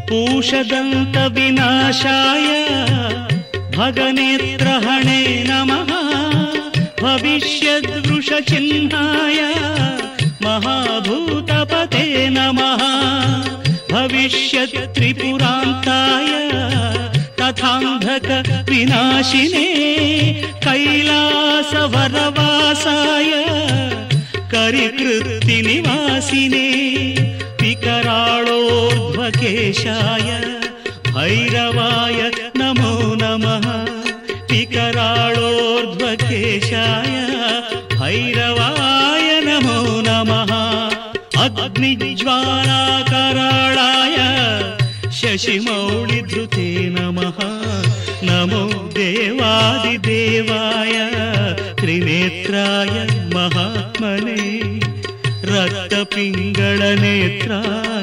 पूषदन्तविनाशाय भगनेत्रहणे नमः। भविष्यद्वृषचिह्नाय महाभूतपते नमः। भविष्यत्त्रिपुरान्ताय तथान्धक विनाशिने कैलासवरवासाय करिकृत्तिनिवासिने विकराळोर्ध्वकेशाय भैरवाय नमो नमः। विकराळोर्ध्वकेशाय भैरवाय नमो नमः। अग्निज्वालाकराळाय शशिमौळिधृते नमः। नमो देवादिदेवाय त्रिनेत्राय महात्मने रक्तपिङ्गळनेत्राय